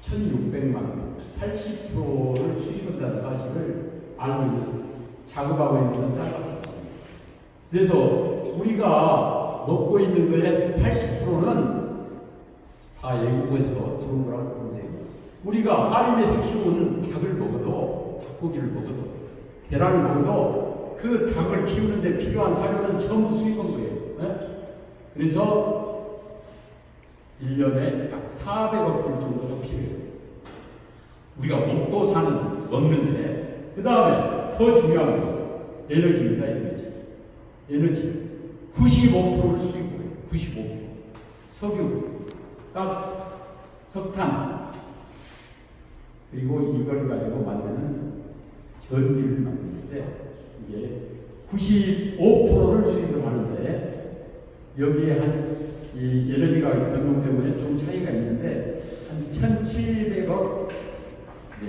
1600만 80%를 수입한다는 사실을 알고 있는 작업하고 있는 사람입니다. 그래서 우리가 먹고 있는 거에 80%는 다 외국에서 들어온 거라고 보면 돼요. 우리가 하림에서 키우는 닭을 먹어도, 닭고기를 먹어도, 계란을 먹어도 그 닭을 키우는데 필요한 사료는 전부 수입한 거예요. 네? 그래서 1년에 약 400억 불 정도가 필요해요. 우리가 먹는데, 그 다음에 더 중요한 것은 에너지입니다. 에너지. 95%를 수입해요. 95%. 석유, 가스, 석탄, 그리고 이걸 가지고 만드는 전기를 만드는데, 이게 95%를 수입을 하는데, 여기에 이 에너지가 변동 때문에 좀 차이가 있는데, 한 1,700억, 네,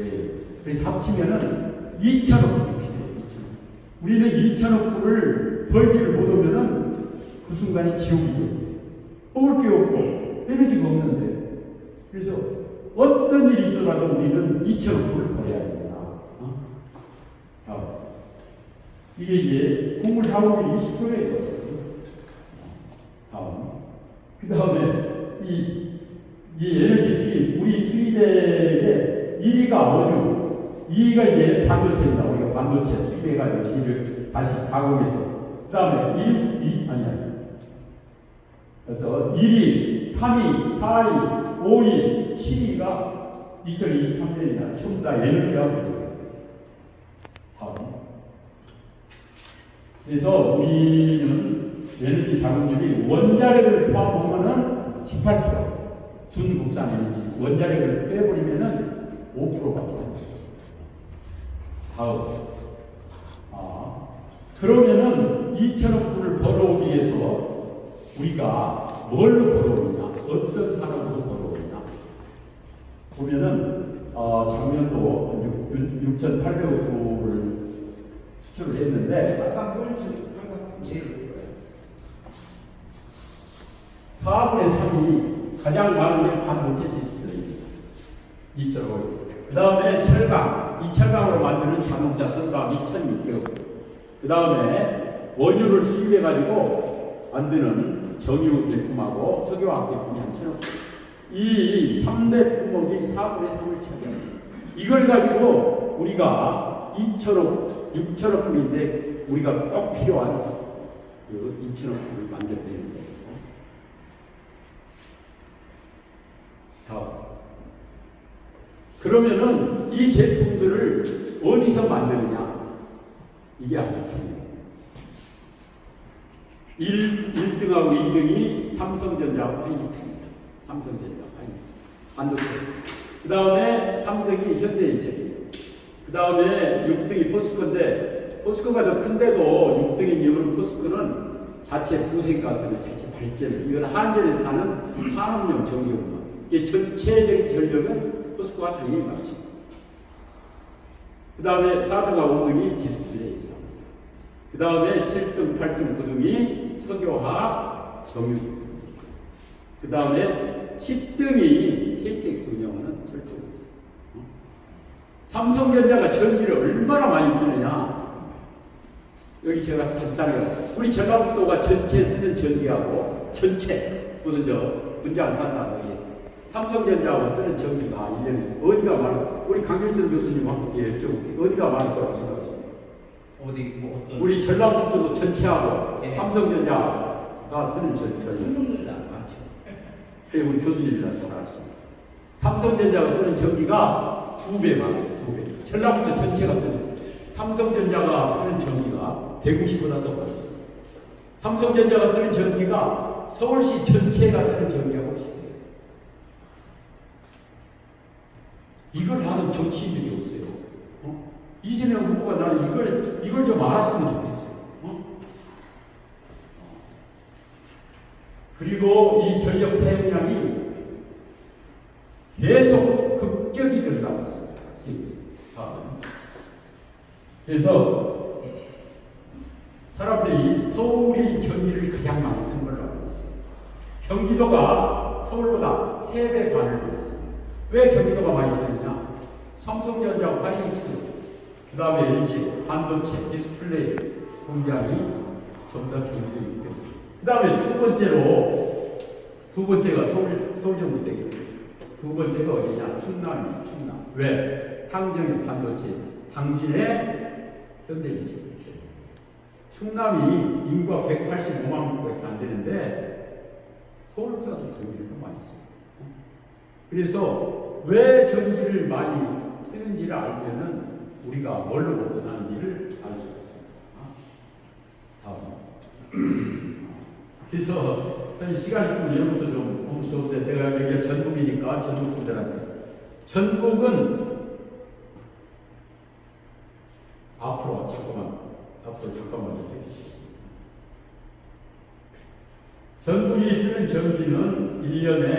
그래서 합치면은 2,000억 불이 필요해요. 2,000억. 우리는 2,000억 불을 벌지를 못하면은 그 순간에 지옥이에요. 먹을 게 없고, 에너지가 없는데. 그래서 어떤 일이 있어라도 우리는 2,000억 불을 벌어야 됩니다. 이게 이제 곡물 사업이 20%예요. 그 다음에 이 에너지 수입, 우리 수입액의 1위가 원유, 2위가 이제 반도체입니다. 우리가 반도체 수입해가지고 지를 다시 가공해서. 그 다음에 그래서 1위, 3위, 4위, 5위, 7위가 2023년이나 전부 다 에너지하고. 그래서 우리는 에너지 자금률이 원자력을 포함하면은 18%, 준국산 에너지, 원자력을 빼버리면은 5%밖에 안 돼요. 다음. 그러면은 2,000억 불을 벌어오기 위해서 우리가 뭘로 벌어오느냐, 어떤 산업으로 벌어오느냐. 보면은, 작년도 6,800억 불을 수출을 했는데, 4분의 3이 가장 많은 게 반도체 디스플레이 2.5억. 그 다음에 철강, 이 철강으로 만드는 자동차 선박 2,600억. 그 다음에 원유를 수입해가지고 만드는 정유 제품하고 석유화학 제품이 한 1,000억. 이 3대 품목이 4분의 3을 차지합니다. 이걸 가지고 우리가 2,000억, 6,000억 불인데 우리가 꼭 필요한 그 2,000억 불을 만들어내는 거예요. 그러면은 이 제품들을 어디서 만드느냐? 이게 아주 중요해요. 1등하고 2등이 삼성전자하고 하이닉스입니다. 삼성전자, 하이닉스. 반도체. 그 다음에 3등이 현대해적이에요. 그 다음에 6등이 포스코인데, 포스코가 더 큰데도 6등인 이유는 포스코는 자체 부생가스나 자체 발전, 이건 한전에서 사는 산업용 전기업만. 이게 전체적인 전력은 포스코가 당연히 맞지. 그 다음에 4등하고 5등이 디스플레이. 그 다음에 7등, 8등, 9등이 석유화학, 정유. 그 다음에 10등이 KTX 운영하는 철도공사. 삼성전자가 전기를 얼마나 많이 쓰느냐. 여기 제가 간단하게, 우리 전라북도가 전체 쓰는 전기하고, 전체, 무슨 분장 산다, 여기. 삼성전자하고 쓰는 전기가 1년에 어디가 많을까? 우리 강길선 교수님한테 여쭤볼게요. 어디가 많을 거라고 생각하십니까? 어떤? 우리 전라북도 전체하고 삼성전자가 쓰는 전기. 맞죠. 우리 교수님이랑 잘 아십니다. 삼성전자가 쓰는 전기가 2배 많아요. 2배. 전라북도 전체가 쓰는. 삼성전자가 쓰는 전기가 대구시보다 더 많습니다. 삼성전자가 쓰는 전기가 서울시 전체가 쓰는 전기하고 비슷해요. 이걸 하는 정치인들이 없어요. 이재명 후보가 나는 이걸 좀 알았으면 좋겠어요. 그리고 이 전력 사용량이 계속 급격히 늘어나고 있습니다. 그래서 사람들이 서울이 전기를 가장 많이 쓰는 걸로 알고 있어요. 경기도가 서울보다 3배 반을 벌었어요. 왜 경기도가 많이 쓰느냐? 삼성전자, 하이닉스, 그 다음에 LG, 반도체, 디스플레이 공장이 전부 다 경기도에 있기 때문에. 그 다음에 두 번째가 서울정부대겠죠. 두 번째가 어디냐? 충남. 왜? 당정의 반도체에서 당진의 현대인체. 충남이 인구가 185만 명밖에 안 되는데 서울보다 더 전기를 더 많이 써요. 그래서 왜 전기를 많이 쓰는지를 알면은 우리가 뭘로 먹고 사는지를 알 수 있습니다. 다음. 그래서 시간 있으면 이런 것도 좀 보면 좋은데 내가 여기가 전북이니까 전북 분들한테 전북은 앞으로 잠깐만 좀 해주시겠습니다. 전북이 쓰는 전기는 1년에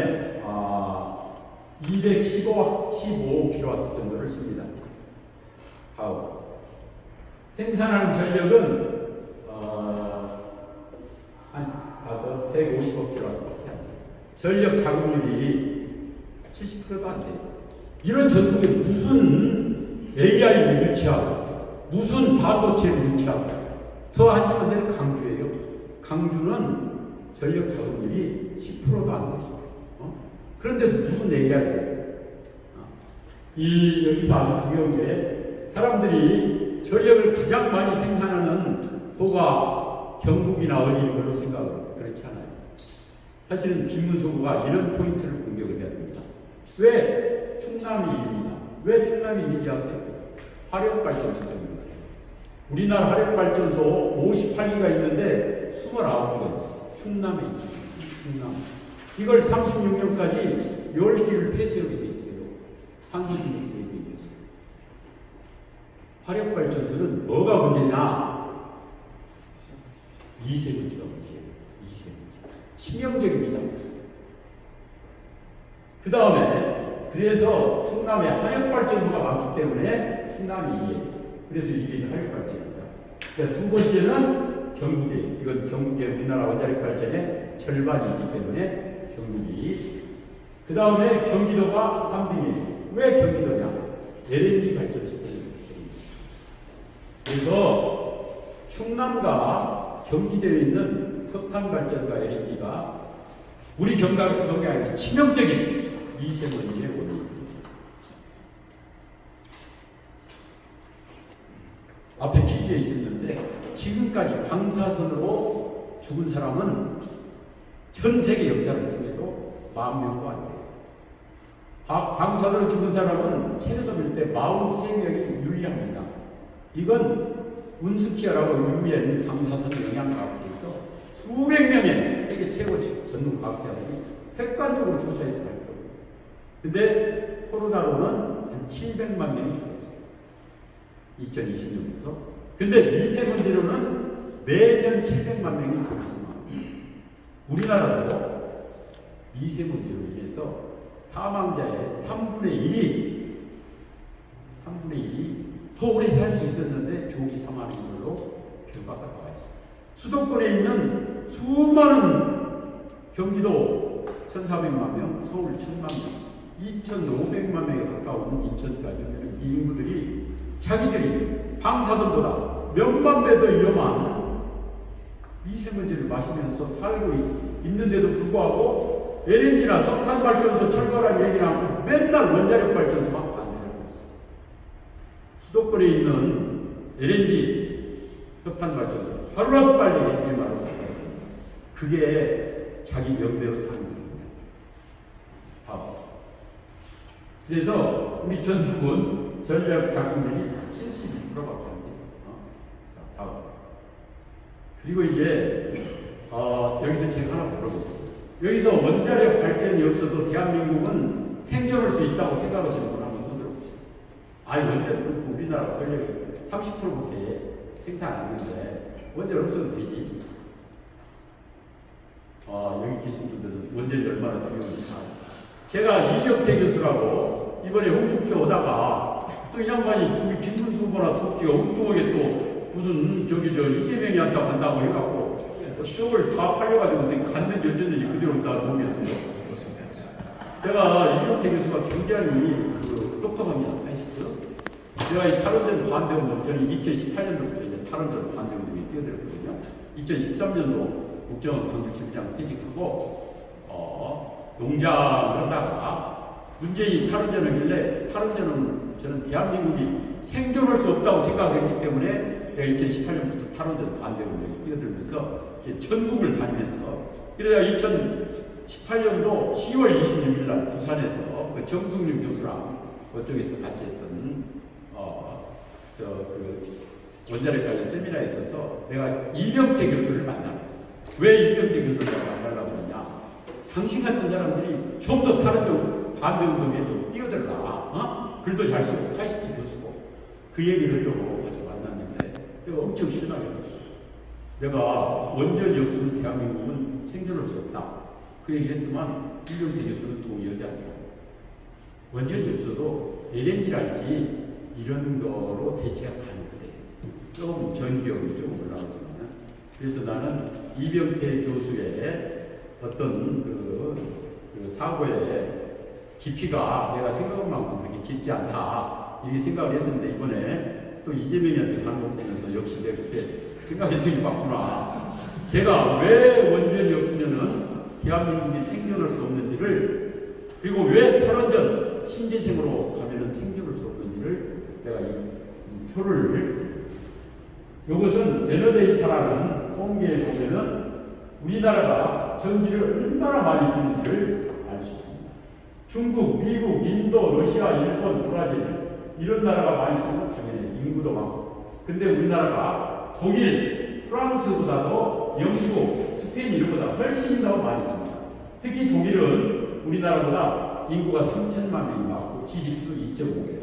215kW 정도를 씁니다. 다음. 생산하는 전력은 한 150kW. 전력 자급률이 70%가 안 돼요. 이런 전북에 무슨 AI를 유치하고 무슨 반도체를 유치하고 더 하시는 데는 강주예요. 강주는 전력 자급률이 10%도 안 돼요. 그런데 무슨 AI를 여기서 아주 중요한 게 사람들이 전력을 가장 많이 생산하는 도가 경북이나 어디인 걸로 생각을 그렇지 않아요. 사실은 김문수가 이런 포인트를 공격을 해야 됩니다. 왜 충남이 1위냐? 왜 충남이 1위인지 아세요? 화력발전소 때문에. 우리나라 화력발전소 58기가 있는데 29기가 있어요. 충남에 있어요. 충남. 이걸 36년까지 10기를 폐쇄하게 돼 있어요. 한국인들에 의해서. 화력발전소는 뭐가 문제냐? 미세먼지가 문제예요. 미세먼지. 치명적입니다. 그 다음에 그래서 충남에 화력발전소가 많기 때문에 충남이 2위예요. 그래서 이게 화력발전입니다. 그러니까 두 번째는 경북에, 이건 경북의 우리나라 원자력 발전의 절반이 있기 때문에 경북이. 그 다음에 경기도가 3등이에요. 왜 경기도냐? LNG 발전소 때문에. 그래서 충남과 경기도에 있는 석탄 발전과 LNG가 우리 경기에 치명적인 미세먼지의 원인입니다. 앞에 퀴즈에 있었는데 지금까지 방사선으로 죽은 사람은 전 세계 역사를 통해도 40명도 안 돼요. 방사선으로 죽은 사람은 체르노빌 때 43명이 유일합니다. 이건 운스키아라고 유엔 방사선 영향과학회에서 수백 명의 세계 최고 전문 과학자들이 객관적으로 조사해서 발표합니다. 근데 코로나로는 한 700만 명이 죽었어요. 2020년부터. 근데 미세먼지로는 매년 700만 명이 죽습니다. 우리나라도 미세먼지로 인해서 사망자의 3분의 1이 더 오래 살 수 있었는데 조기 사망하는 걸로 결과가 나와 있습니다. 수도권에 있는 수많은 경기도 1,400만 명, 서울 1,000만 명, 2,500만 명에 가까운 인천까지 오는 이 인구들이 자기들이 방사선보다 몇만 배 더 위험한 미세먼지를 마시면서 살고 있는데도 불구하고 LNG나 석탄 발전소 철거란 얘기를 하고 맨날 원자력 발전소만 반대하고 있어요. 수도권에 있는 LNG 석탄 발전소 하루라도 빨리 SMR로 가요. 그게 자기 명대로 사는 거예요. 그래서 우리 전북은 전력 자금률이 72%밖에 안 돼요. 다음. 그리고 이제 여기서 제가 하나 물어볼게요. 여기서 원자력 발전이 없어도 대한민국은 생존할 수 있다고 생각하시는 분 한번 손 들어보세요. 아니 원자력 우리나라 전력이 30%밖에 생산 안 하는데 원자력 없어도 되지. 여기 계신 분들은 원자력이 얼마나 중요한지 알아요. 제가 이경태 교수라고 이번에 홍준표 오다가 또 이 양반이 우리 김문수 후보나 톱지가 엉뚱하게 또 무슨 이재명이 한다고 한다고 해갖고 수업을 다 팔려가지고 갔는지 어쩐지 그대로 다 모르겠어요. 내가 이경태 교수가 굉장히 똑똑합니다. 아시죠? 내가 이 탈원전 반대운동, 저는 2018년도부터 이제 탈원전 반대운동에 뛰어들었거든요. 2013년도 국정원 강주지부장 퇴직하고, 농장을 하다가 문재인이 탈원전을 하길래 탈원전은 저는 대한민국이 생존할 수 없다고 생각했기 때문에 내가 2018년부터 탈원전 반대운동에 뛰어들면서 전국을 다니면서 그래야 2018년도 10월 26일 날 부산에서 그 정승윤 교수랑 그쪽에서 같이 했던 원자력 관련 세미나에 있어서 내가 이병태 교수를 만나봤어. 왜 이병태 교수를 만나려고 하냐? 당신 같은 사람들이 좀 더 탈원전 반대운동에 좀 뛰어들라. 글도 잘 쓰고 카이스트 교수고 그 얘기를 하려고 가서 만났는데 내가 엄청 실망했어. 내가 원전이 없으면 대한민국은 생존할 수 없다. 그 얘기를 했더만 이병태 교수는 또 얘기하더라고. 원전이 없어도 LNG랄지 이런 거로 대체가 가능하대. 조금 전기력이 좀 올라오지만 그래서 나는 이병태 교수의 어떤 그 사고의 깊이가 내가 생각한 만큼 그렇게 깊지 않다 이렇게 생각을 했었는데 이번에 또 이재명이한테 가는 거 보면서 역시 내가 그때 생각했더니 맞구나. 제가 왜 원전이 없으면은 대한민국이 생존할 수 없는지를 그리고 왜 탈원전 신재생으로 가면은 생존할 수 없는지를 내가 이 표를 이것은 에너데이터라는 통계에 보면은 우리나라가 전기를 얼마나 많이 쓰는지를 알 수 있습니다. 중국, 미국, 인도, 러시아, 일본, 브라질 이런 나라가 많이 쓰면 당연히 인구도 많고 근데 우리나라가 독일, 프랑스보다도 영국, 스페인 이런 보다 훨씬 더 많이 씁니다. 특히 독일은 우리나라보다 인구가 3천만 명이 많고 GDP도 2.5개.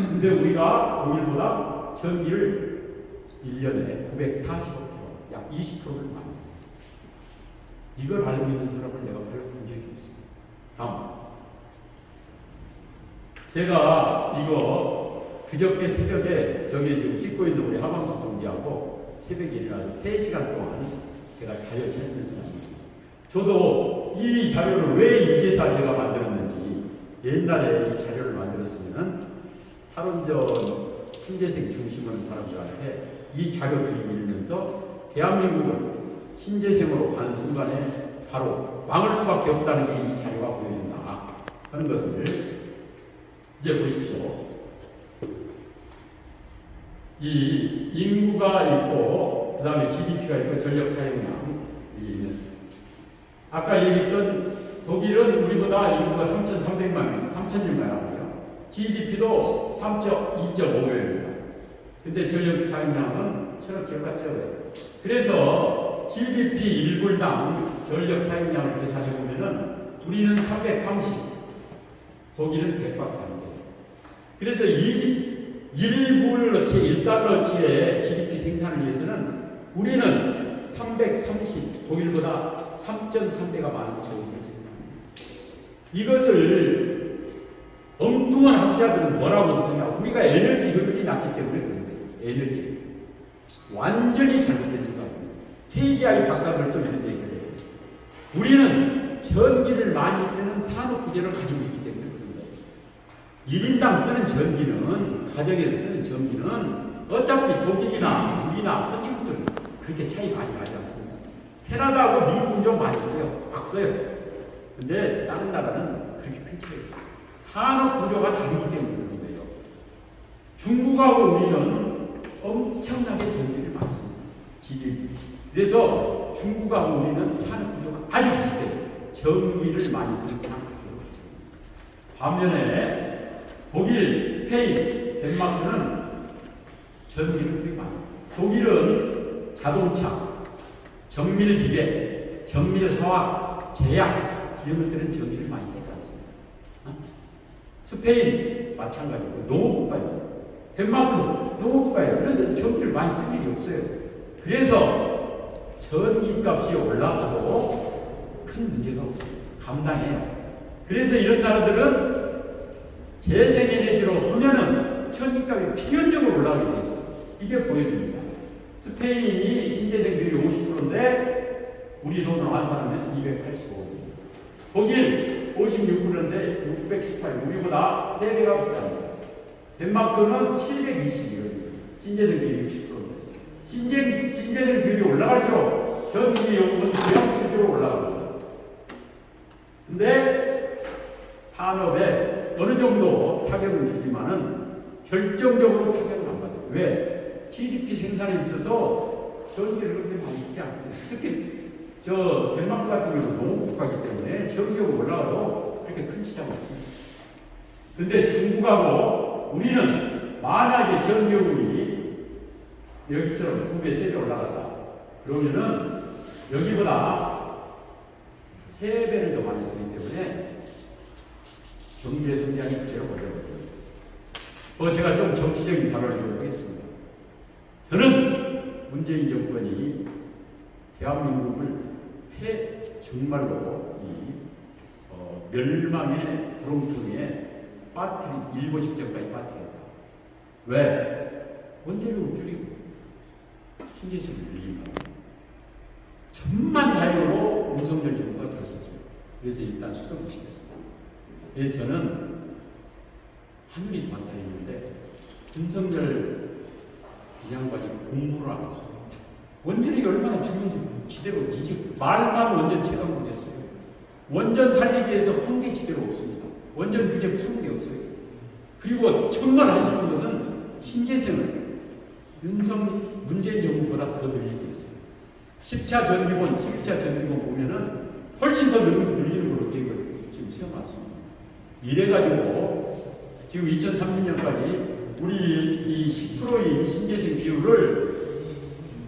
근데 우리가 독일보다 전기를 1년에 940억 약 20%를 많이 씁니다. 이걸 알고 있는 사람을 내가 별로 본 적이 없습니다. 다음. 제가 이거 그저께 새벽에 저기 지금 찍고 있는 우리 하방수 동지하고 새벽에 일어나서 3시간 동안 제가 자료 찾는 사람입니다. 저도 이 자료를 왜 이제사 제가 만들었는지 옛날에 이 자료를 만들었으면은 탈원전 신재생 중심으로 사람들한테 이 자료들을 읽으면서 대한민국은 신재생으로 가는 순간에 바로 망할 수밖에 없다는 게 이 자료가 보여준다 하는 것을 이제 보십시오. 이 인구가 있고 그 다음에 GDP가 있고 전력 사용량 아까 얘기했던 독일은 우리보다 인구가 3,300만 명, 3,000명 나라고요. GDP도 2.5배입니다. 근데 전력 사용량은 1,000억 킬로가 적어요. 그래서 GDP 1불당 전력 사용량을 계산해 보면은 우리는 330, 독일은 100밖에 안 돼요. 그래서 1불어치, 1달러어치의 GDP 생산을 위해서는 우리는 330, 독일보다 3.3배가 많은 전기를 생산합니다. 이것을 엉뚱한 학자들은 뭐라고 하느냐? 우리가 에너지 효율이 낮기 때문에 그런 거예요. 에너지. 완전히 잘못된 생각입니다. KDI 박사들도 이런 얘기를 해요. 우리는 전기를 많이 쓰는 산업 구조를 가지고 있기 때문에 그런 거예요. 1인당 쓰는 전기는, 가정에서 쓰는 전기는 어차피 독일이나 우리나 선진국들 그렇게 차이 많이 나지 않습니다. 캐나다하고 미국은 좀 많이 써요. 막 써요. 근데 다른 나라는 그렇게 큰 차이 없어요. 산업 구조가 다르기 때문에 그런 거예요. 중국하고 우리는 엄청나게 전기를 많이 씁니다. GDP. 그래서 중국하고 우리는 산업 구조가 아주 비슷해요. 전기를 많이 쓰는 산업 구조가 같아요. 반면에 독일, 스페인, 덴마크는 전기를 많이. 독일은 자동차, 정밀기계, 정밀화학, 제약 이런 것들은 전기를 많이 쓰지 않습니다. 스페인 마찬가지고 농업국가예요. 덴마크 농업국가예요. 그런 데서 전기를 많이 쓸 일이 없어요. 그래서 전기값이 올라가도 큰 문제가 없어요. 감당해요. 그래서 이런 나라들은 재생에너지로 하면은 전기값이 필연적으로 올라가게 돼 있어요. 이게 보여줍니다. 스페인이 신재생률이 50%인데 우리 돈으로 환산하면 285. 독일 756불인데 618, 우리보다 3배가 비쌉니다. 덴마크는 720이거든요. 신재생 비율이 60%입니다. 신재생 비율이 올라갈수록 전기 요금은 부양수적으로 올라갑니다. 근데 산업에 어느 정도 타격은 주지만은 결정적으로 타격은 안 받아요. 왜? GDP 생산에 있어서 전기를 그렇게 많이 쓰지 않거든요. 특히 저 덴마크 같은 경우는 농업국가이기 때문에 전기요금 올라가도 그렇게 큰 지장이 없습니다. 근데 중국하고 우리는 만약에 전기요금이 여기처럼 2배, 3배 올라갔다. 그러면은 여기보다 3배를 더 많이 쓰기 때문에 경제 성장이 그대로 걸려버려요. 제가 좀 정치적인 발언을 좀 하겠습니다. 저는 문재인 정권이 대한민국을 정말로 멸망의 구렁텅이에 일본 직전까지 빠뜨렸다. 왜? 원재료를 줄이고 신재생을 늘린다. 천만다행으로 윤석열 정부가 들었었어요. 그래서 일단 수정시켰습니다. 그래서 저는 하늘이 좋았다 했는데 윤석열 이 양반이 공부를 안 했어요. 원전이 얼마나 중요한지 지대로 이제 말만 원전 체감을 했어요. 원전 살리기 위해서 한 게 지대로 없습니다. 원전 규제 푸는 게 없어요. 그리고 정말 하시는 것은 신재생을 문재인 정부보다 더 늘리고 있어요. 10차 전기권, 11차 전기권 보면은 훨씬 더 늘리는 걸로 계획을 지금 세워놨습니다. 이래가지고 지금 2030년까지 우리 이 10%의 신재생 비율을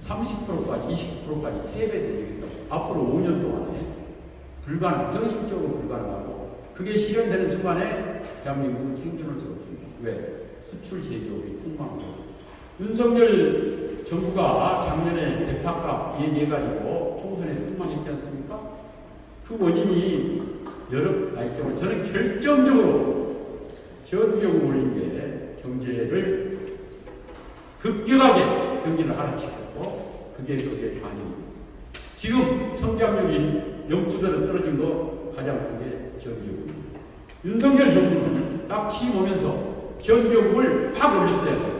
30%까지 20%까지 3배 늘리겠다고 앞으로 5년 동안에 현실적으로 불가능하고 그게 실현되는 순간에 대한민국은 생존할 수 없습니다. 왜? 수출 제조업이 폭망하고 윤석열 정부가 작년에 대파값 얘기해가지고 총선에 폭망했지 않습니까? 그 원인이 여러 가지점을 저는 결정적으로 전기요금 올린 게 경제를 급격하게 경기를 하락시켰고 그게 반영입니다. 지금 성장률이 0%대로 떨어진 거 가장 큰 게 전기요금입니다. 윤석열 정부는 딱 취임 오면서 전기요금을 확 올렸어야 돼요.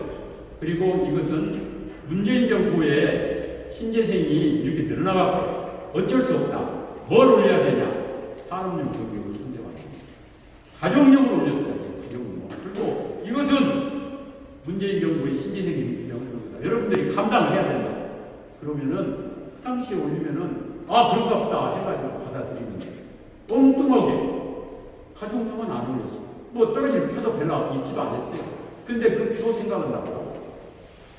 그리고 이것은 문재인 정부의 신재생이 이렇게 늘어나가고 어쩔 수 없다. 뭘 올려야 되냐? 산업용 전기요금을 손대봤습니다. 가정용을 올렸어야 돼요. 가정용. 그리고 이것은 문재인 정부의 신재생 명령입니다. 여러분들이 감당을 해야 된다. 그러면은 당시에 올리면은 그런가 보다 해가지고 받아들이면 엉뚱하게 가정용은 안 올렸어. 뭐 떨어질 표도 별로 있지도 않았어요. 근데 그 표 생각은 나고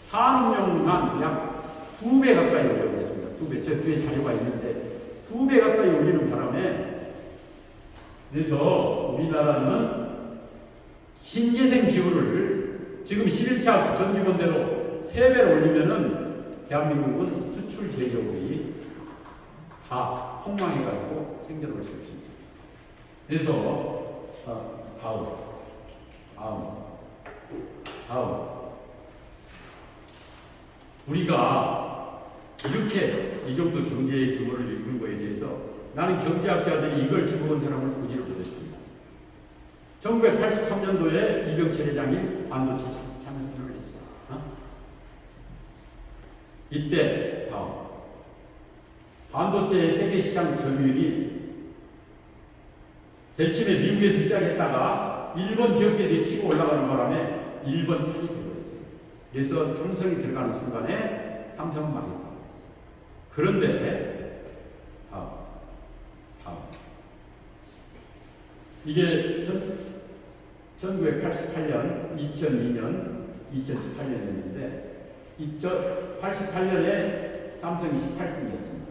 산업용만 약 2배 가까이 올려버렸습니다. 2배. 저 뒤에 자료가 있는데 2배 가까이 올리는 바람에 그래서 우리나라는 신재생 비율을 지금 11차 전기권대로 3배를 올리면은 대한민국은 수출 제조업이 다 폭망해가지고 생존할 수 없습니다. 그래서 다음 우리가 이렇게 이 정도 경제의 규모를 이룬 거에 대해서 나는 경제학자들이 이걸 주목한 사람을 보지를 못했습니다. 1983년도에 이병철 회장이 반도체 참여선언을 했어요. 이때 반도체 세계 시장 점유율이 제일 처음에 미국에서 시작했다가 일본 기업들이 치고 올라가는 바람에 일본 편이 되어버렸어요. 그래서 삼성이 들어가는 순간에 삼성은 망했다. 그런데 이게 1988년, 2002년, 2018년이었는데 88년에 삼성이 18등이었습니다.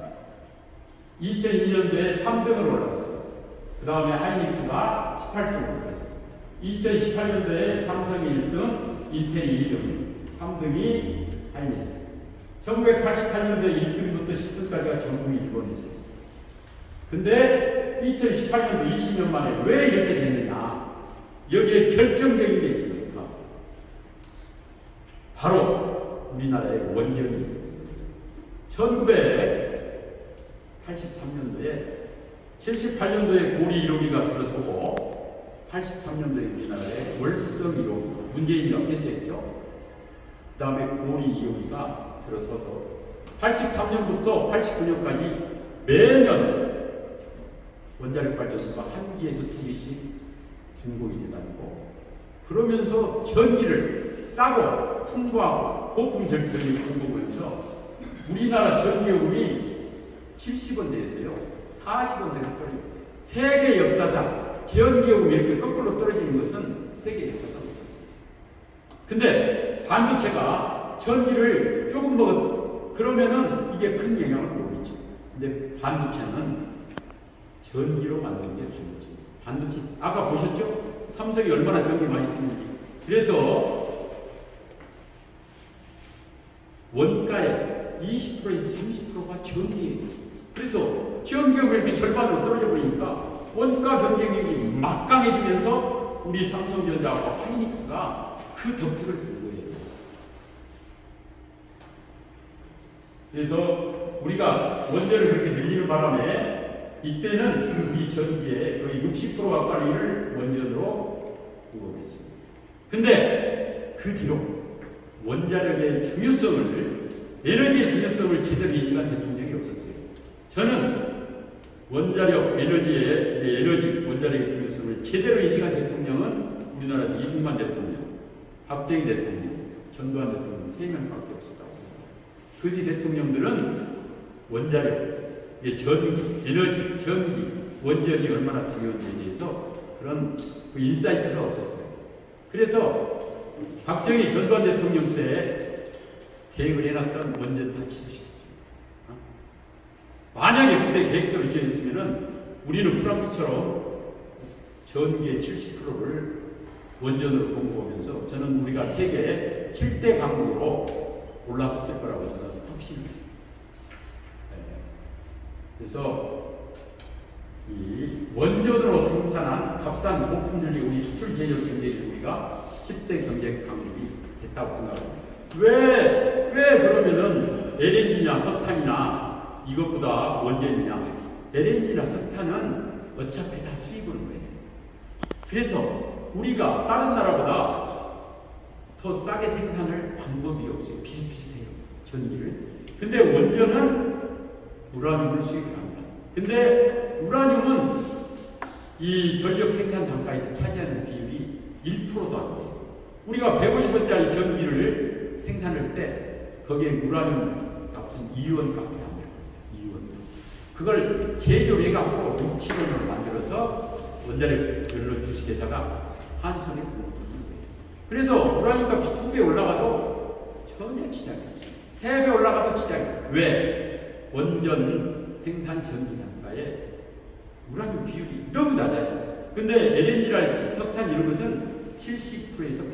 2002년도에 3등으로 올라갔어요. 그 다음에 하이닉스가 18등으로 올라갔어요. 2018년도에 삼성이 1등, 인텔이 2등, 3등이 하이닉스. 1988년도에 1등부터 10등까지가 전부 일본에 있었어요. 근데 2018년도 20년 만에 왜 이렇게 됐느냐? 여기에 결정적인 게 있습니다. 바로 우리나라의 원전이 있었습니다. 1983년도에 78년도에 고리 1호기가 들어서고 83년도에 우리나라에 월성 1호기, 문재인이 옆에서 했죠. 그 다음에 고리 2호기가 들어서서 83년부터 89년까지 매년 원자력 발전소가 한 기에서 두 기씩 준공이 돼가지고 그러면서 전기를 싸고 풍부하고 고품 전기를 공급하면서 우리나라 전기요금이 70원대에서요 40원대로 떨어져요. 세계 역사상 전기요금이 이렇게 거꾸로 떨어지는 것은 세계 역사상 없었어요. 근데 반도체가 전기를 조금 먹은 그러면은 이게 큰 영향을 모르겠죠. 근데 반도체는 전기로 만든 게 반도체. 아까 보셨죠? 삼성이 얼마나 전기 많이 쓰는지. 그래서 원가의 20%에서 30%가 전기예요. 그래서 전기요금이 이렇게 절반으로 떨어져 버리니까 원가 경쟁력이 막강해지면서 우리 삼성전자하고 하이닉스가 그 덕택을 본 거예요. 그래서 우리가 원전을 그렇게 늘리는 바람에 이때는 우리 전기의 거의 60% 가까이를 원전으로 공급했습니다. 근데 그 뒤로 원자력의 중요성을, 에너지의 중요성을 제대로 인식한 대통령이 없었어요. 저는 원자력 원자력의 중요성을 제대로 인식한 대통령은 우리나라 이승만 대통령, 박정희 대통령, 전두환 대통령 3명밖에 없었다고. 그 뒤 대통령들은 원자력, 전기, 에너지, 전기, 원전이 얼마나 중요한지에 대해서 그런 인사이트가 없었어요. 그래서 박정희 전두환 대통령 때 계획을 해놨던 원전 다 취소시켰습니다. 만약에 그때 계획대로 지어졌으면 우리는 프랑스처럼 전기의 70%를 원전으로 공급하면서 저는 우리가 세계 7대 강국으로 올라섰을 거라고 저는 확신합니다. 그래서 이 원전으로 생산한 값싼 고품질이 우리 수출 제조 경쟁이 우리가 10대 경쟁 강국이 됐다고 생각합니다. 왜 그러면은 LNG냐 석탄이나 이것보다 원전이냐? LNG나 석탄은 어차피 다 수입으로 거예요. 그래서 우리가 다른 나라보다 더 싸게 생산할 방법이 없어요. 비슷비슷해요. 전기를. 근데 원전은 우라늄을 수입합니다. 근데 우라늄은 이 전력 생산 단가에서 차지하는 비율이 1%도 안 돼요. 우리가 150원짜리 전기를 생산할 때 거기에 우라늄 값은 2원밖에 안 돼요. 2원. 그걸 제조를 해갖고 6, 7원으로 만들어서 원자력 연료 주식회사가 한 손에 공급하는 거예요. 그래서 우라늄 값이 2배 올라가도 전혀 지장이 없어요. 3배 올라가도 지장이 없어요. 왜? 원전 생산 전기 단가에 우라늄 비율이 너무 낮아요. 근데 LNG랄지 석탄 이런 것은 70%에서 80%.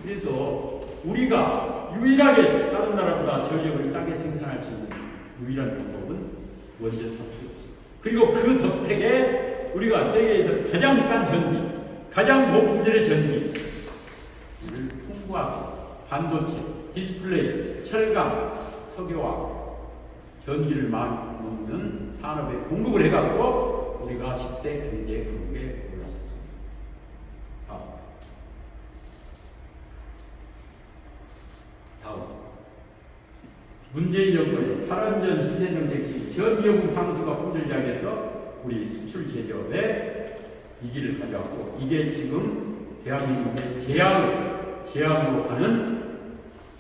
그래서 우리가 유일하게 다른 나라보다 전력을 싸게 생산할 수 있는 유일한 방법은 원전 탑재였어요. 그리고 그 덕택에 우리가 세계에서 가장 싼 전기, 가장 고품질의 전기를 풍부하게 반도체, 디스플레이, 철강, 석유화학 전기를 먹는 산업에 공급을 해갖고 우리가 10대 경제 강국에 올라섰습니다. 다음 문재인 정부의 탈원전 신재정책 시 전기요금 상승과 품질 장에서 우리 수출 제조업에 위기를 가져왔고 이게 지금 대한민국의 재앙으로 가는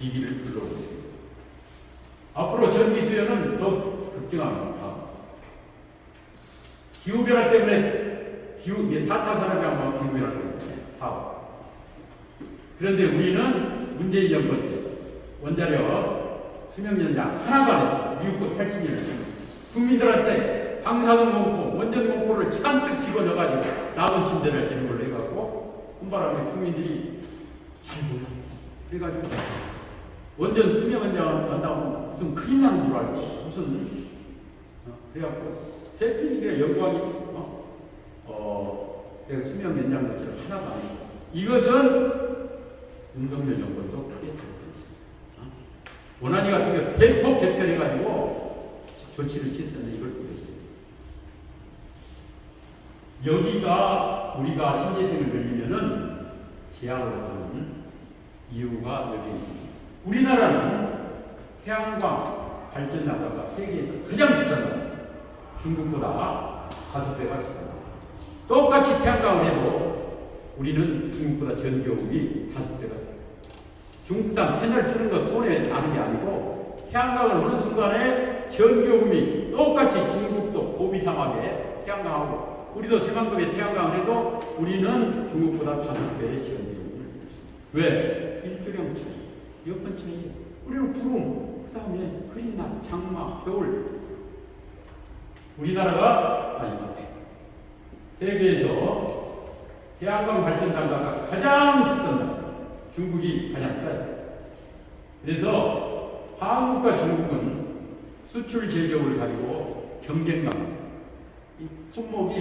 위기를 불러오고 있습니다. 앞으로 전기 수요는 더 급증합니다. 기후변화 때문에 4차 산업혁명 기후변화 때문에 그런데 우리는 문재인 정부 때 원자력 수명 연장 하나도 안 했어요. 미국도 80년 국민들한테 방사능 공포, 원전 공포를 잔뜩 집어넣어가지고 남은 침대를 되는 걸로 해갖고 한바람에 국민들이 잘 몰라. 그래가지고 원전 수명 연장을 한다고 무슨 큰일 나는 줄 알고 무슨 그래갖고 대표님이 연구하기 내가 수명 연장 조치를 하나도 안 했고 이것은 윤석열 정권도 크게 잘못했습니다. 원안이 같은 게 대폭 개편해가지고 조치를 취했었는데 이걸 보겠어요. 여기가 우리가 신재생을 늘리면은 제약을 하는 이유가 여기 있습니다. 우리나라는 태양광 발전 나라가 세계에서 가장 비싼다. 중국보다 5배가 비싸다. 똑같이 태양광을 해도 우리는 중국보다 전기요금이 5배가 돼요. 중국산 패널 쓰는 거 손해 나는 게 아니고 태양광을 하는 순간에 전기요금이 똑같이 중국도 고비상하게 태양광하고 우리도 세만큼의 태양광을 해도 우리는 중국보다 5배의 전기요금을 왜? 일조량 차이, 여건 차이. 우리는 구름, 그 다음에 흐린 날, 장마, 겨울. 우리나라가 세계에서 태양광 발전 단가가 가장 비싼 나라. 중국이 가장 싸요. 그래서 한국과 중국은 수출 제조를 가지고 경쟁감, 이 품목이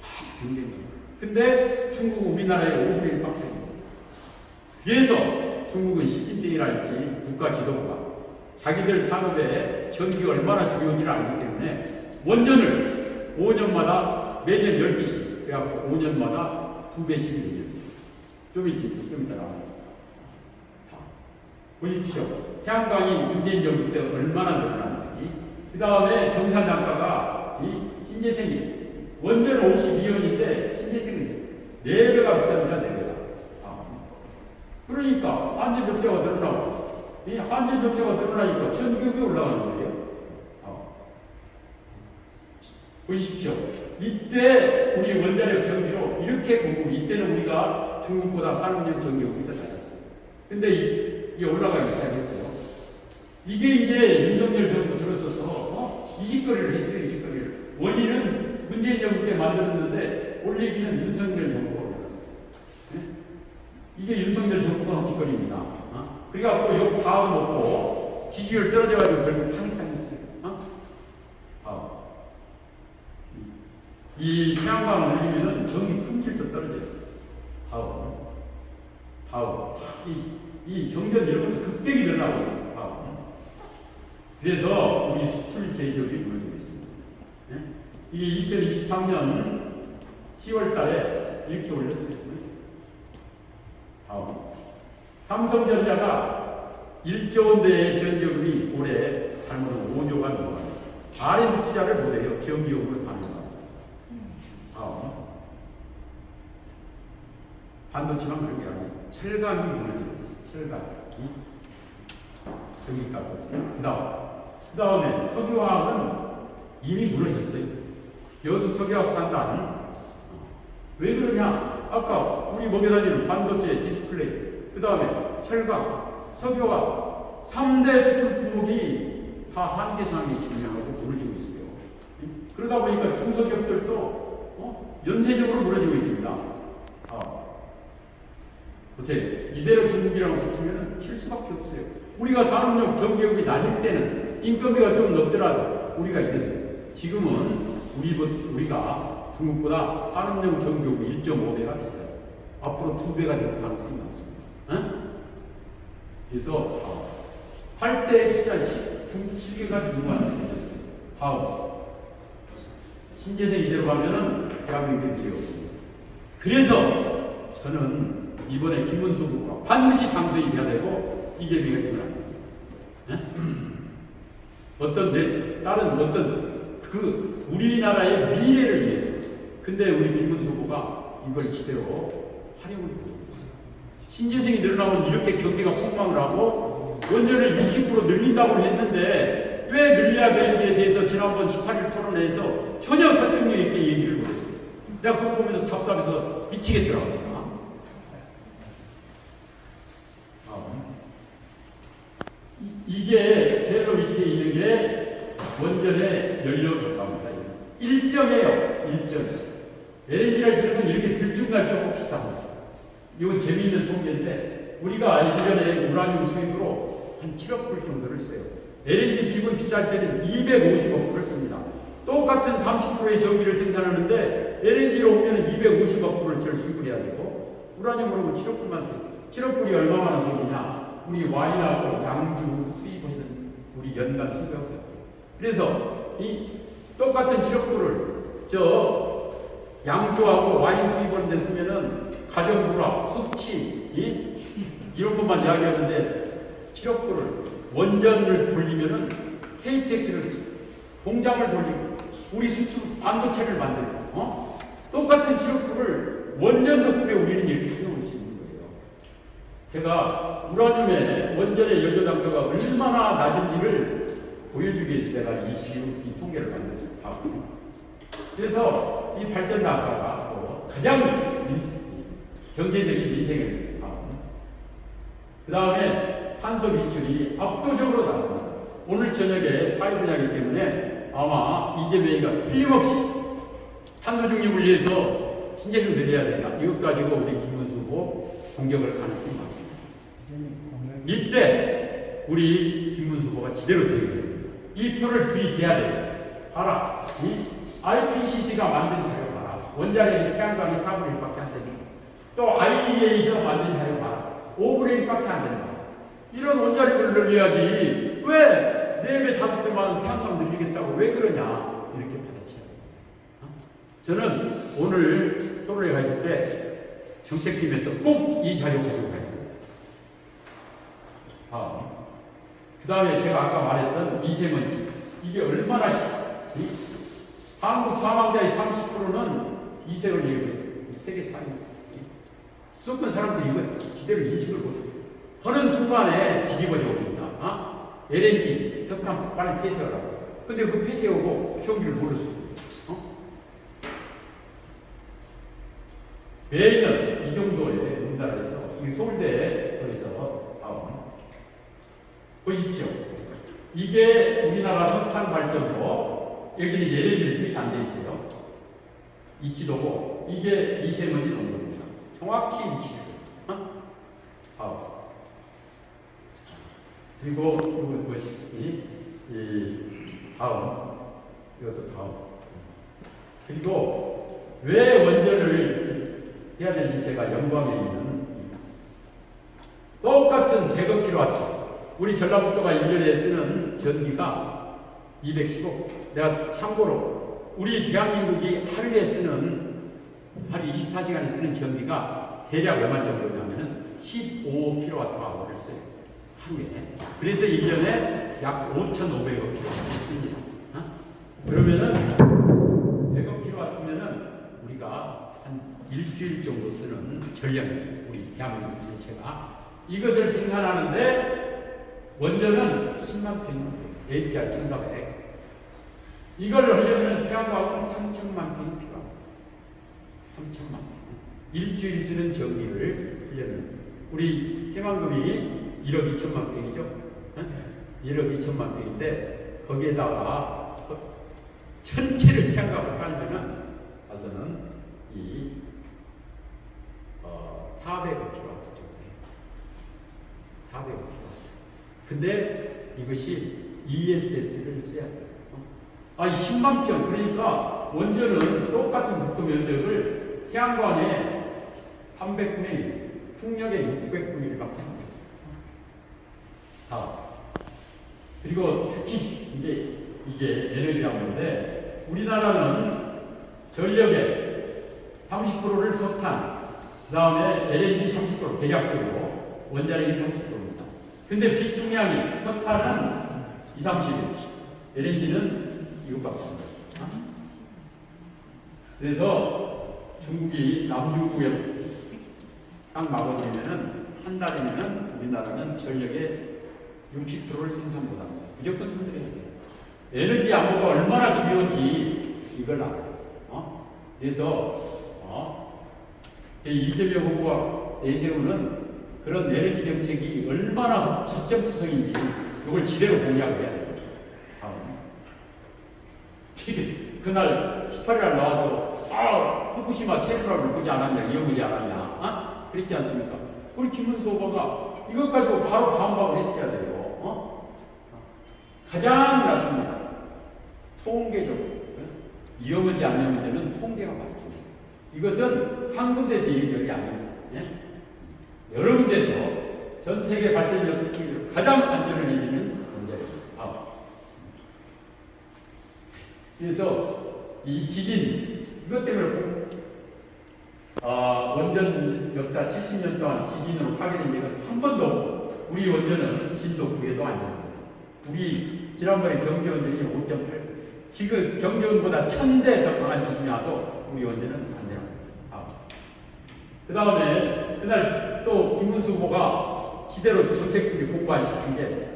아주 경쟁감. 근데 중국은 우리나라의 5분의 1밖에 안 돼요. 그래서 중국은 시진핑이랄지 국가 지도부가 자기들 산업에 전기가 얼마나 중요한지를 알기 때문에 원전을 5년마다 매년 10개씩 그래갖고 5년마다 2배씩 늘려요. 좀 이따 나와요. 보십시오. 태양광이 문재인 정부 때 얼마나 늘어났는지. 그 다음에 정산 단가가 이 신재생이 원전은 52원인데 신재생은 4배가 비쌉니다. 4배가. 그러니까 한전 적자가 늘어나고 이 한전 적자가 늘어나니까 전기요금이 올라가는 거예요. 보십시오. 이때 우리 원자력 전기로 이렇게 공급, 이때는 우리가 중국보다 산업용 전기요금이 더 낮았어요. 근데 이게 올라가기 시작했어요. 이게 이제 윤석열 정부 들어서서 이직거리를 했어요. 이직거리를. 원인은 문재인 정부 때 만들었는데 올리기는 윤석열 정부가 올렸어요. 네? 이게 윤석열 정부가 한 짓거리입니다. 그래갖고 요 파업 먹고 지지율 떨어져가지고 결국 탄핵당했어요. 이 태양광을 늘리면은 전기 품질도 떨어져요. 파업. 이 정전 이런 것도 급격히 늘어나고 있습니다. 파업. 그래서 우리 수출 제조업이 무너지고 있습니다. 네? 이게 2023년 10월 달에 이렇게 올렸어요. 삼성전자가 1조 원대의 전기요금이 올해 잘못하면 5조가 넘어가요. R&D 투자를 못해요. 전기요금으로 반영합니다. 반도체만 그런 게 아니에요. 철강이 무너지고 있어요. 철강. 전기값. 그 다음에 석유화학은 이미 무너졌어요. 여수 석유화학 산단. 왜 그러냐? 아까 우리 먹여다니는 반도체, 디스플레이, 그 다음에 철강, 석유화학 3대 수출 품목이 다 한계상에 진행하고 무너지고 있어요. 그러다 보니까 중소기업들도 연쇄적으로 무너지고 있습니다. 보세요. 이대로 중국이라고 붙으면 칠 수밖에 없어요. 우리가 산업용 전기요금이 낮을 때는 인건비가 좀 높더라도 우리가 이겼어요. 지금은 우리가 중국보다 산업용 전기요금이 1.5배가 있어요. 앞으로 2배가 될 가능성이 많습니다. 그래서 8대 시장치 중시계가 중요한 일이었어요. 다음 신재생 이대로 가면은 대한민국의 미래 없습니다. 그래서 저는 이번에 김문수 후보가 반드시 당선이 돼야 되고 이재명이 되면 안 됩니다. 다른 어떤 우리나라의 미래를 위해서. 근데 우리 김문수 후보가 이걸 제대로 활용을 못하고 있어요. 신재생이 늘어나면 이렇게 경기가 폭망을 하고 원전을 60% 늘린다고 했는데 왜 늘려야 되는지에 대해서 지난번 18일 토론회에서 전혀 설득력 있게 얘기를 못했어요. 내가 그거 보면서 답답해서 미치겠더라고요. 이게 제일 밑에 있는 게 원전의 연료 효과입니다. 1점이에요. 1점. LNG를 들으면 이렇게 들쭉날쭉 비쌉니다. 이건 재미있는 통계인데 우리가 1년에 우라늄 수입으로 한 7억 불 정도를 써요. LNG 수입은 비쌀 때는 250억 불을 씁니다. 똑같은 30%의 전기를 생산하는데 LNG로 오면 250억 불을 절 수입을 해야 되고 우라늄으로 오면 7억 불만 써요. 7억 불이 얼마나 돈이냐? 우리 와인하고 양주 수입하는 우리 연간 수입하고 같아요. 그래서 이 똑같은 7억 불을 양조하고 와인 수입원 됐으면은 가정불합, 숙취, 이런 것만 이야기하는데 치료법을 원전을 돌리면은 KTX를 공장을 돌리고 우리 수출 반도체를 만들고 똑같은 치료법을 원전 덕분에 우리는 이렇게 해올 수 있는 거예요. 제가 우라늄의 원전의 연료 단가가 얼마나 낮은지를 보여주기 위해서 내가 이 통계를 만들었습니다. 그래서 이 발전 단가가 가장 경제적인 민생을 그 다음에 탄소 배출이 압도적으로 낮습니다. 오늘 저녁에 사회분야이기 때문에 아마 이재명이가 틀림없이 탄소 중립을 위해서 신재생 늘려야 된다. 이것 가지고 우리 김문수 후보 공격을 가능성이 많습니다. 이때 우리 김문수 후보가 제대로 되게 됩니다. 이 표를 들이대야 돼요. 봐라. 이 IPCC가 만든 자료 봐라. 원자력이 태양광이 4분의 1밖에 안 됩니다. 또 IEA에서 만든 자료 봐라. 5분의 1밖에 안 된다. 이런 원자력을 늘려야지 왜 4배, 5배 많은 태양광을 늘리겠다고 왜 그러냐 이렇게 받아쳐요. 저는 오늘 토론회 갈 때 정책팀에서 꼭 이 자료 가지고 갔습니다. 그 다음에 제가 아까 말했던 미세먼지 이게 얼마나 한국 사망자의 30%는 미세먼지예요. 세계 4위입니다. 수도권 사람들이 이거 제대로 인식을 못해요. 하는 순간에 뒤집어져 옵니다. LNG, 석탄 빨리 폐쇄하라고. 근데 그 폐쇄하고 경기를 모르겠어요. 매년 이 정도의 우리나라에서 이 서울대 거기서 보십시오. 이게 우리나라 석탄 발전소 여기는 LNG를 표시 안 돼 있어요. 이 지도고 이게 미세먼지 농도입니다. 정확히 위치를. 그리고 이것이 다음 이것도 다음. 그리고 왜 원전을 해야 되는지 제가 영광에 있는 똑같은 100kW 우리 전라북도가 1년에 쓰는 전기가 215. 내가 참고로 우리 대한민국이 하루에 쓰는 하루 24시간에 쓰는 전기가 대략 얼마 정도냐면은 15kWh를 써요. 하루에. 그래서 1년에 약 5,500억 kW를 씁니다. 그러면은 100억 kW면은 우리가 한 일주일 정도 쓰는 전력이에요. 우리 대한민국 전체가. 이것을 생산하는데 원전은 10만 평, APR 1,400. 이걸 하려면 태양광은 3천만 평이 필요합니다. 3천만 평. 일주일 쓰는 전기를 하려면 우리 희망금이 1억 2천만 평이죠. 1억 2천만 평인데 거기에다가 전체를 태양광을 깔면은 가서는 이 400억 kW 정도예요. 400억 kW. 근데 이것이 ESS를 써야 돼요. 10만 평. 그러니까 원전은 똑같은 국토 면적을 태양광에 300분의 1, 풍력에 600분의 1밖에 안 돼요. 그리고 특히 이게 에너지라고 하는데 우리나라는 전력의 30%를 석탄, 그 다음에 LNG 30% 대략적으로 원자력이 30%입니다. 근데 비중량이 석탄은 20, 30, LNG는 이것밖에 안 돼요. 그래서 중국이 남중국에 딱 막아버리면은 한 달이면은 우리나라는 전력의 60%를 생산 못합니다. 무조건 손들어야 돼요. 에너지 안보가 얼마나 중요한지 이걸 알아요. 그래서 이재명 후보가 내세우는 그런 에너지 정책이 얼마나 기점투성인지 이걸 제대로 공략을 해야 돼요. 그날 18일 나와서 후쿠시마 체르노빌을 보지 않았냐, 이어보지 않았냐, 그랬지 않습니까? 우리 김문수 후보가 이것 가지고 바로 반박을 했어야 돼요. 가장 낫습니다. 통계적으로 이어보지 않는 문제는 통계가 맞죠. 이것은 한 군데서 얘기하는 게 아닙니다. 여러 군데서 전 세계 발전력 특히 가장 안전을 해주는 문제입니다. 그래서 이 지진 이것 때문에 원전 역사 70년 동안 지진으로 파괴된 적은 한 번도 없고 우리 원전은 진도 9에도 안전합니다. 우리 지난번에 경제원전이 5.8, 지금 경제원보다 1000대 더 강한 지진이 와도 우리 원전은 안전합니다. 그 다음에 그날 또 김문수 후보가 지대로 정책국이 공부하시킨 게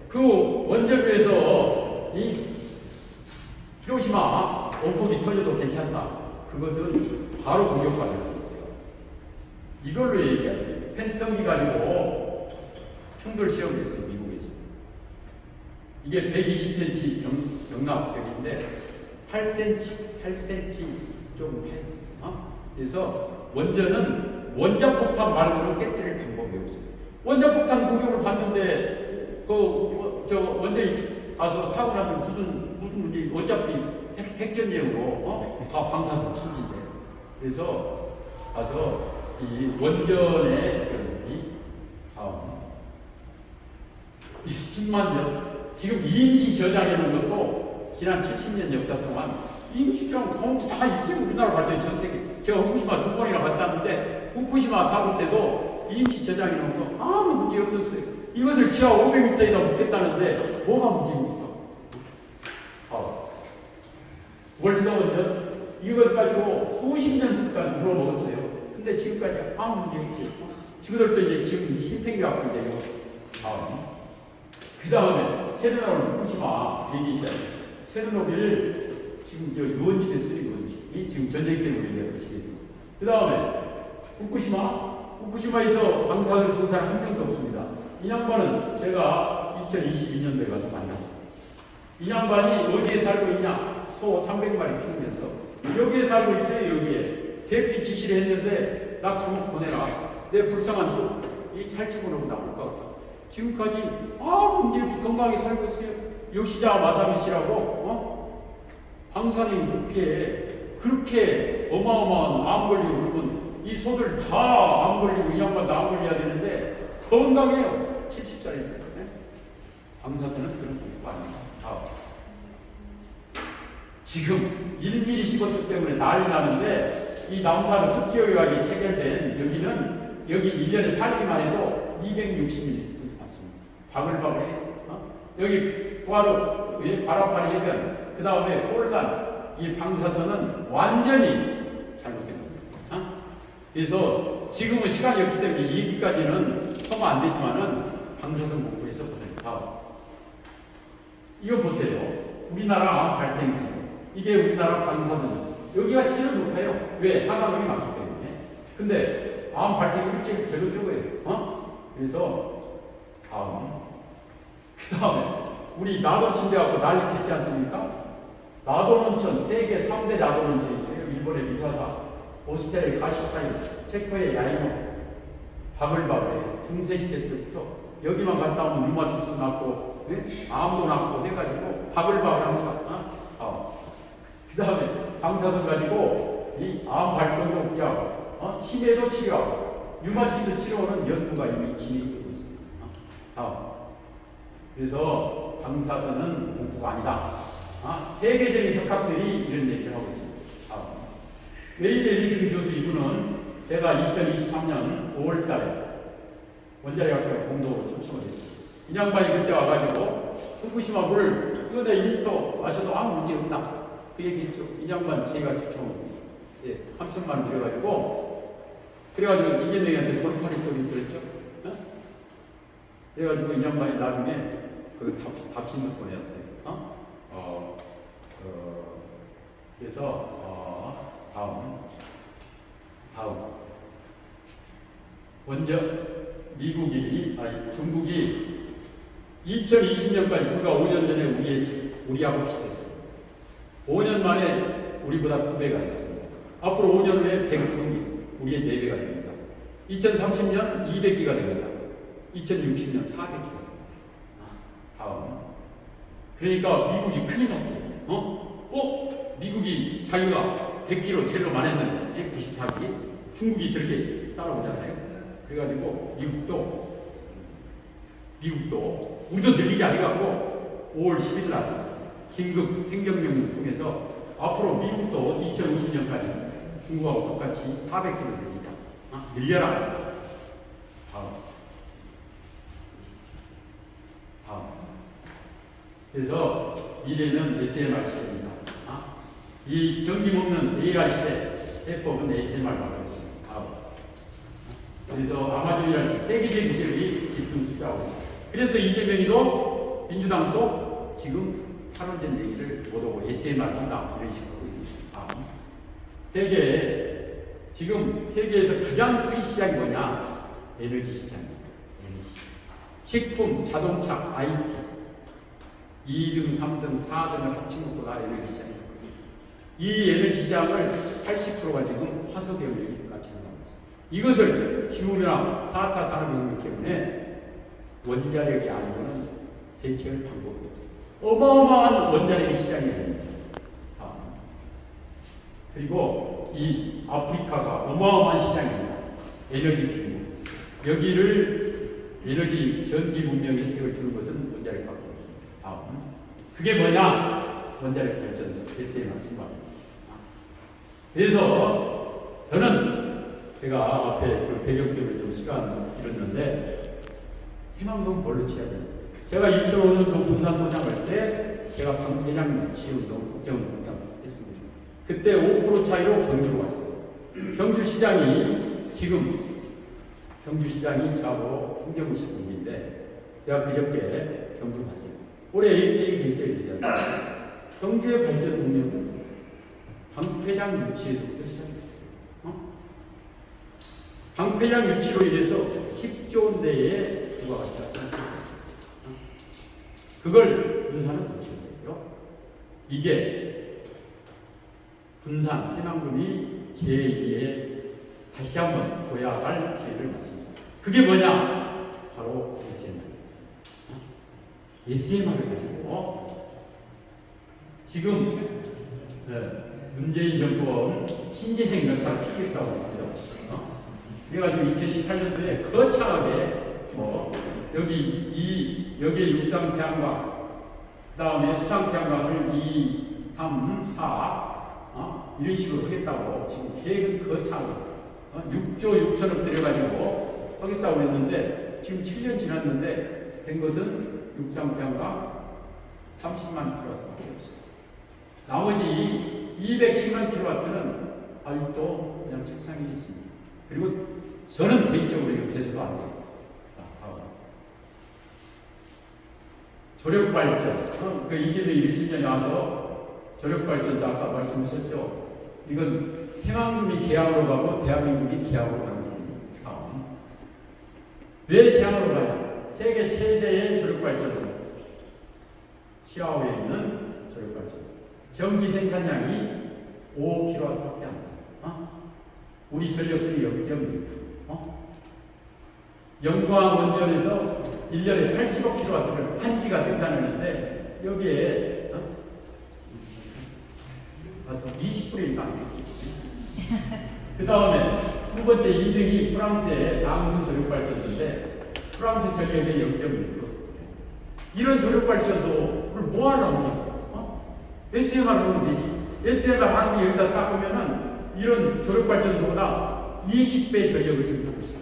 그 원전에서 이 히로시마 원폭이 터져도 괜찮다. 그것은 바로 공격받을 수 있어요. 이걸로 얘기해요. 팬텀기 가지고 충돌 시험을 했어요. 미국에서. 이게 120cm 경납벽인데 8cm 조금 했어요. 그래서 원전은 원자폭탄 말고는 깨뜨릴 방법이 없어요. 원자폭탄 공격을 받는데 원전이 가서 사고 나면 무슨 문제? 어차피 핵전쟁으로 다 방사선 침인데. 그래서 가서 이 원전의 이 10만 년 지금 임시 저장해 놓은 것도 지난 70년 역사 동안 임시 저장 다 있어요. 우리나라 발전이 전 세계. 제가 후쿠시마 2번이나 갔다 왔는데 후쿠시마 사고 때도 임시 저장해 놓은 거 아무 문제 없었어요. 이것을 지하 500m에다 묻겠다는데 뭐가 문제입니까? 월성원전 이것 가지고 수십 년간 물어먹었어요. 근데 지금까지 아무 문제 없지. 지금들도 이제 지금 힘탱기 갖고 있대요. 그 다음에 체르노빌 후쿠시마 얘기 있잖아요. 체르노빌 지금 저 유원지대 쓰리 유원지 지금 전쟁 때문에 얘기하고 그 다음에 후쿠시마에서 방사능 조사를 한 명도 없습니다. 이 양반은 제가 2022년도에 가서 만났어요. 이 양반이 어디에 살고 있냐? 소 300마리 키우면서 여기에 살고 있어요. 여기에 대피 지시를 했는데 나 감옥 보내라. 내 불쌍한 이 살찌고 나올 것 같다. 지금까지 문제 없이 건강하게 살고 있어요. 요시자 마사미 씨라고 방사능이 그렇게 어마어마한 암 걸리고 그러면 이 소들 다 암 걸리고 이 양반도 암 걸려야 되는데 건강해요. 70살인데 방사선은 그런 공부가 아닙니다. 지금 1mm 15초 때문에 난리 나는데 이 남산 습지요약이 체결된 여기 1년에 살기만 해도 260mm 받습니다. 바글바글해. 여기 바로 바람파리 해변 그 다음에 폴란 이 방사선은 완전히 잘못된 겁니다. 그래서 지금은 시간이 없기 때문에 이 얘기까지는 하면 안 되지만은 방사선 공부에서 보세요. 이거 보세요. 우리나라 발생지 이게 우리나라 방사선 여기가 제일 높아요. 왜? 하강이 많기 때문에. 근데 암 발생률이 제일 적어요. 그래서 그 다음에 우리 나도 침대하고 난리 쳤지 않습니까? 나도론천 세계 3대 나도론천이 있어요. 일본의 미사사, 오스트리아의 가시파인, 체코의 야이모, 바글바글, 중세시대 때부터 여기만 갔다 오면 루마티스 났고, 암도 났고 해가지고 바글바글 합니다. 그 다음에 방사선 가지고 이 암 발동도 억제하고, 치매도 치료하고, 류마티스 치료는 연구가 이미 진행되고 있습니다. 그래서 방사선은 공포가 아니다. 세계적인 석학들이 이런 얘기를 하고 있습니다. 웨이드 에리슨 교수 이분은 제가 2023년 5월 달에 원자력학교 공도 초청을 했습니다. 이 양반이 그때 와가지고 후쿠시마 물 이거 내 1리터 마셔도 아무 문제 없다. 그 얘기 했죠. 이 양반 제가 초청을 3천만 원 그래가지고 이재명한테 돌파리 소리 들었죠. 그래가지고 이 양반이 나중에 그 답신을 보내었어요. 그래서 다음 먼저 중국이 2020년까지 불과 5년 전에 우리하고 비슷했어요. 5년 만에 우리보다 2배가 됐습니다. 앞으로 5년 후에 102개, 우리의 4배가 됩니다. 2030년 200개가 됩니다. 2060년 400개가 됩니다. 다음. 그러니까 미국이 큰일 났어요. 미국이 자기가 100kg 제일로 많았는데 94기 중국이 저렇게 따라오잖아요. 그래가지고 미국도 우리도 늘리지 않아갖고 5월 10일 날 긴급 행정명령을 통해서 앞으로 미국도 2050년까지 중국하고 똑같이 400kg 늘리 밀려라. 다음. 그래서 미래는 SMR 시대입니다. 이 전기 없는 AR 시대, 해법은 SMR 받고 있습니다. 그래서 아마존이라는 세계적인 기업이 집중 투자하고 있습니다. 그래서 이재명이도 민주당도 지금 탈원전 얘기를 못하고 SMR 한다 이런 식으로 하고 있습니다. 지금 세계에서 가장 큰 시장이 뭐냐? 에너지 시장입니다. 에너지. 식품, 자동차, IT 2등, 3등, 4등을 합친 것보다 에너지 시장입니다. 이 에너지 시장을 80%가 지금 화석 연료가 차지하고 있습니다. 이것을 기후변화 4차 산업혁명 때문에 원자력이 아니고는 대체할 방법이 없습니다. 어마어마한 원자력의 시장이 됩니다. 그리고 이 아프리카가 어마어마한 시장입니다. 에너지 규모. 여기를 에너지 전기 문명의 혜택을 주는 것은 원자력밖에 없습니다. 그게 뭐냐? 원자력 발전소 SMR 신발입니다. 그래서 저는 제가 앞에 그 배경 때문에 좀 시간 길었는데 새만금 뭘로 취해야 돼요? 제가 2005년도 군산도장 할 때 제가 방대량 지원동 국정운동 했습니다. 그때 5% 차이로 경주로 왔어요. 경주시장이 지금 경주시장이 저하고 홍경우시군인데 내가 그저께 경주 갔어요. 올해 APA가 있어야 되지 않습니까? 경주의 발전 동력은 방패장 유치에서부터 시작됐어요. 방패장 유치로 인해서 10조 원대의 부가가치가 발생했어요. 그걸 군산은 놓치는 거예요. 이게 군산 새만금이 제2의 다시 한번 보야 할 기회를 맞습니다. 그게 뭐냐? 바로 SMR을 가지고 지금 문재인 정권 신재생 역할을 피겠다고 했어요. 그래가지고 2018년도에 거창하게 여기에 육상태양광, 그 다음에 수상태양광을 2, 3, 4 이런 식으로 하겠다고 지금 계획은 거창하게 6조 6천억 들여가지고 하겠다고 했는데 지금 7년 지났는데 된 것은 육상태양광 30만 킬로와트밖에 없어요. 나머지 210만 킬로와트는 아직도 그냥 책상에 있습니다. 그리고 저는 개인적으로 이거 돼서도 안 돼요. 조력발전, 그 이재명이 며칠 전에 와서 조력발전소 아까 말씀하셨죠. 이건 새만금이 재앙으로 가고 대한민국이 기항으로 가는 겁니다. 왜 재앙으로 가요? 세계 최대의 조력발전소, 시아오에 있는 조력발전소. 전기 생산량이 5kW밖에 안 돼요. 우리 전력수는 0.6%. 영광 원전에서 1년에 85kW를 한 기가 생산하는데 여기에 20%이 안 돼요. 그 다음에 두 번째 2등이 프랑스의 랑스 조력발전소인데 프랑스 전력의 0.6%. 이런 조력발전소를 뭐 하려고 SMR 하면 되지. SMR 한 개 여기다 닦으면은 이런 조력발전소보다 20배 전력을 생산할 수 있어요.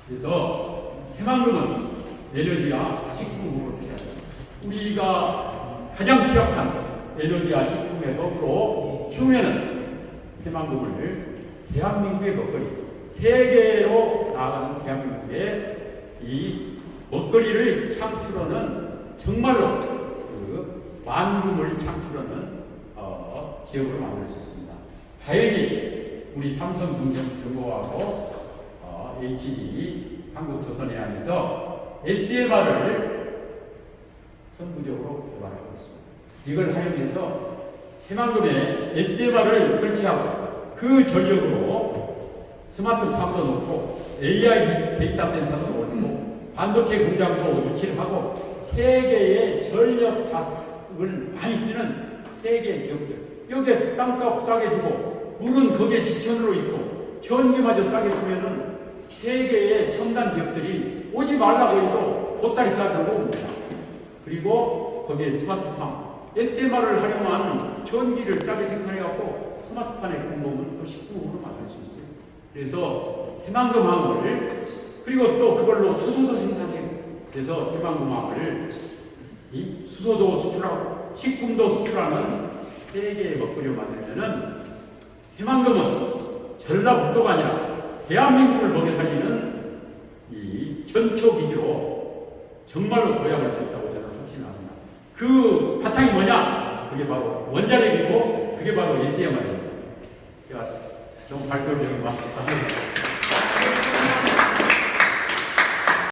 그래서 새만금은 에너지와 식품으로 필요합니다. 우리가 가장 취약한 에너지와 식품의 먹으로 키우면은 새만금을 대한민국의 먹거리, 세계로 나아가는 대한민국의 이 먹거리를 창출하는 정말로 그 만금을 창출하는 지역으로 만들 수 있습니다. 다행히 우리 삼성중공업하고 HG 한국조선해양에서 SMR을 선구적으로 개발하고 있습니다. 이걸 하면서 새만금에 SMR을 설치하고 그 전력으로 스마트팜도 놓고 AI 데이터 센터도 올리고 반도체 공장도 유치를 하고 세계의 전력을 많이 쓰는 세계 기업들, 여기에 땅값 싸게 주고 물은 거기에 지천으로 있고 전기마저 싸게 주면은 세계의 첨단 기업들이 오지 말라고 해도 보따리 싸게 옵니다. 그리고 거기에 스마트팜, SMR을 활용한 전기를 싸게 생산해갖고 스마트폰에 공범을 또 식품으로 만들 수 있어요. 그래서 새만금항을 그리고 또 그걸로 수소도 생산해요. 그래서 새만금항을 이 수소도 수출하고 식품도 수출하는 세계의 먹거리로 만들면은 새만금은 전라북도가 아니라 대한민국을 먹여 살리는 이 전초기지로 정말로 도약할 수 있다고 저는 확신합니다. 그 바탕이 뭐냐? 그게 바로 원자력이고 그게 바로 SMR입니다. 제가 좀 발표를 좀 합니다.